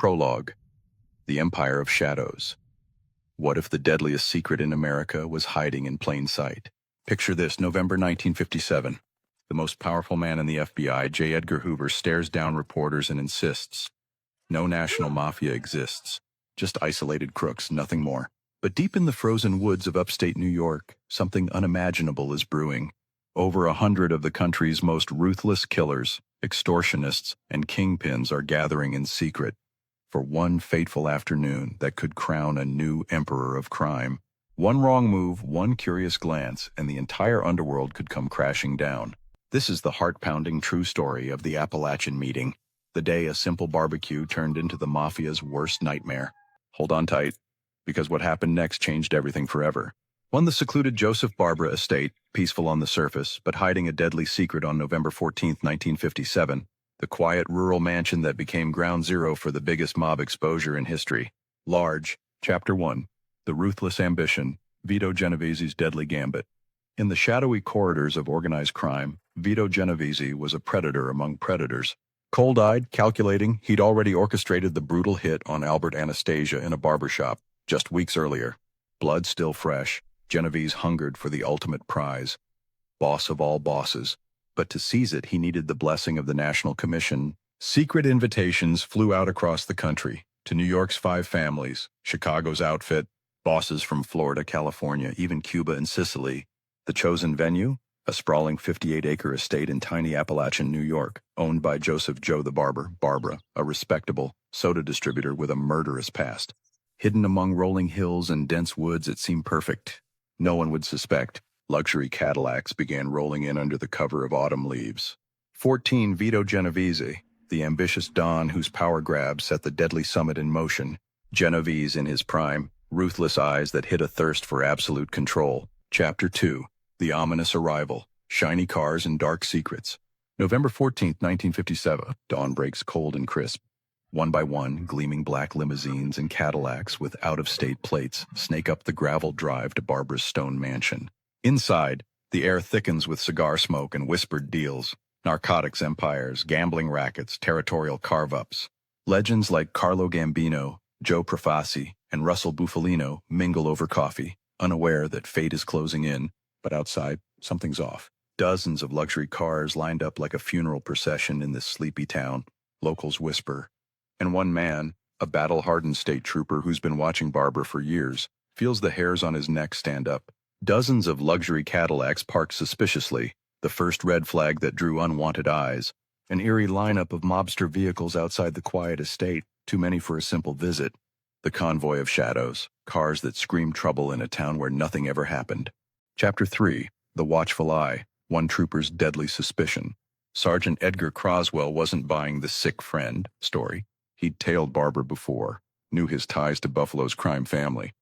Prologue. The Empire of Shadows. What if the deadliest secret in America was hiding in plain sight? Picture this, November 1957. The most powerful man in the FBI, J. Edgar Hoover, stares down reporters and insists, no national mafia exists. Just isolated crooks, nothing more. But deep in the frozen woods of upstate New York, something unimaginable is brewing. Over 100 of the country's most ruthless killers, extortionists, and kingpins are gathering in secret for one fateful afternoon that could crown a new emperor of crime. One wrong move, one curious glance, and the entire underworld could come crashing down. This is the heart-pounding true story of the Apalachin Meeting, the day a simple barbecue turned into the Mafia's worst nightmare. Hold on tight, because what happened next changed everything forever. The secluded Joseph Barbara estate, peaceful on the surface, but hiding a deadly secret on November 14, 1957, the quiet rural mansion that became ground zero for the biggest mob exposure in history. Large. Chapter 1. The Ruthless Ambition, Vito Genovese's Deadly Gambit. In the shadowy corridors of organized crime, Vito Genovese was a predator among predators. Cold-eyed, calculating, he'd already orchestrated the brutal hit on Albert Anastasia in a barbershop just weeks earlier. Blood still fresh, Genovese hungered for the ultimate prize. Boss of all bosses. But to seize it, he needed the blessing of the National Commission. Secret invitations flew out across the country, to New York's 5 families, Chicago's outfit, bosses from Florida, California, even Cuba and Sicily. The chosen venue? A sprawling 58-acre estate in tiny Apalachin, New York, owned by Joseph Joe the Barber, Barbara, a respectable soda distributor with a murderous past. Hidden among rolling hills and dense woods, it seemed perfect. No one would suspect. Luxury Cadillacs began rolling in under the cover of autumn leaves. 14 Vito Genovese, the ambitious Don whose power grab set the deadly summit in motion. Genovese in his prime, ruthless eyes that hid a thirst for absolute control. Chapter 2. The Ominous Arrival, Shiny Cars and Dark Secrets. November 14, 1957. Dawn breaks cold and crisp. One by one, gleaming black limousines and Cadillacs with out-of-state plates snake up the gravel drive to Barbara's stone mansion. Inside, the air thickens with cigar smoke and whispered deals, narcotics empires, gambling rackets, territorial carve-ups. Legends like Carlo Gambino, Joe Profassi, and Russell Bufalino mingle over coffee, unaware that fate is closing in, but outside, something's off. Dozens of luxury cars lined up like a funeral procession in this sleepy town, locals whisper. And one man, a battle-hardened state trooper who's been watching Barbara for years, feels the hairs on his neck stand up. Dozens of luxury Cadillacs parked suspiciously, the first red flag that drew unwanted eyes. An eerie lineup of mobster vehicles outside the quiet estate, too many for a simple visit. The convoy of shadows, cars that scream trouble in a town where nothing ever happened. Chapter 3. The Watchful Eye, One Trooper's Deadly Suspicion. Sergeant Edgar Croswell wasn't buying the sick friend story. He'd tailed Barbara before, knew his ties to Buffalo's crime family.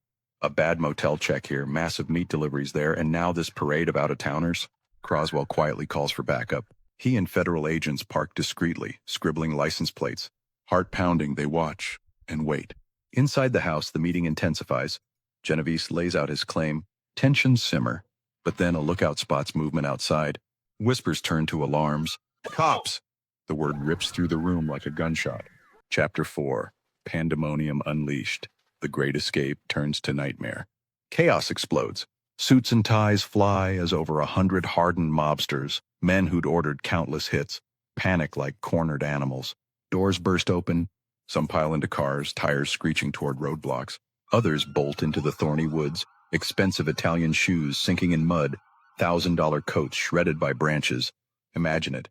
A bad motel check here, massive meat deliveries there, and now this parade of out-of-towners? Croswell quietly calls for backup. He and federal agents park discreetly, scribbling license plates. Heart-pounding, they watch and wait. Inside the house, the meeting intensifies. Genovese lays out his claim. Tensions simmer, but then a lookout spots movement outside. Whispers turn to alarms. Cops! The word rips through the room like a gunshot. Chapter 4. Pandemonium Unleashed. The Great Escape turns to nightmare. Chaos explodes. Suits and ties fly as over 100 hardened mobsters, men who'd ordered countless hits, panic like cornered animals. Doors burst open. Some pile into cars, tires screeching toward roadblocks. Others bolt into the thorny woods, expensive Italian shoes sinking in mud, $1,000 coats shredded by branches. Imagine it.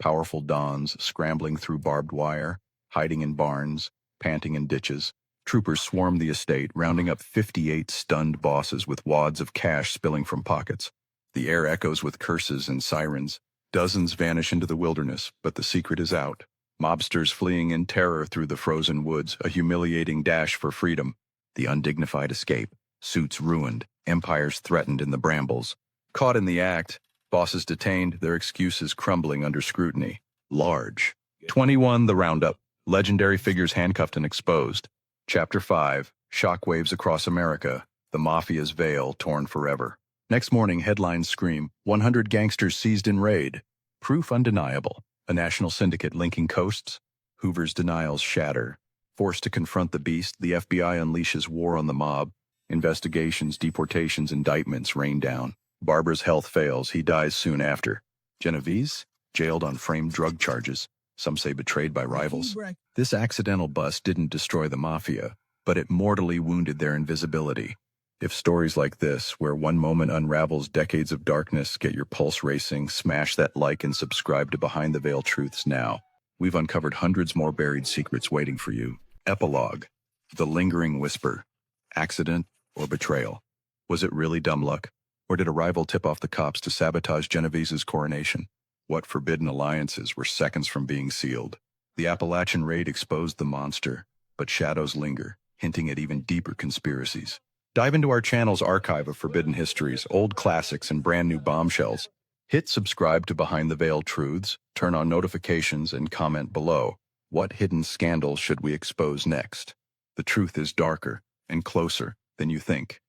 Powerful dons scrambling through barbed wire, hiding in barns, panting in ditches. Troopers swarm the estate, rounding up 58 stunned bosses with wads of cash spilling from pockets. The air echoes with curses and sirens. Dozens vanish into the wilderness, but the secret is out. Mobsters fleeing in terror through the frozen woods, a humiliating dash for freedom. The undignified escape. Suits ruined, empires threatened in the brambles. Caught in the act, bosses detained, their excuses crumbling under scrutiny. Large. 21 The Roundup. Legendary figures handcuffed and exposed. Chapter 5. Shockwaves across America. The Mafia's veil torn forever. Next morning, headlines scream, 100 gangsters seized in raid. Proof undeniable. A national syndicate linking coasts. Hoover's denials shatter. Forced to confront the beast, the FBI unleashes war on the mob. Investigations, deportations, indictments rain down. Barber's health fails. He dies soon after. Genovese? Jailed on framed drug charges. Some say betrayed by rivals. This accidental bust didn't destroy the Mafia, but it mortally wounded their invisibility. If stories like this, where one moment unravels decades of darkness, get your pulse racing, smash that like and subscribe to Behind the Veil Truths now. We've uncovered hundreds more buried secrets waiting for you. Epilogue. The lingering whisper. Accident or betrayal? Was it really dumb luck? Or did a rival tip off the cops to sabotage Genovese's coronation? What forbidden alliances were seconds from being sealed? The Apalachin raid exposed the monster, but shadows linger, hinting at even deeper conspiracies. Dive into our channel's archive of forbidden histories, old classics, and brand new bombshells. Hit subscribe to Behind the Veil Truths, turn on notifications, and comment below. What hidden scandal should we expose next? The truth is darker and closer than you think.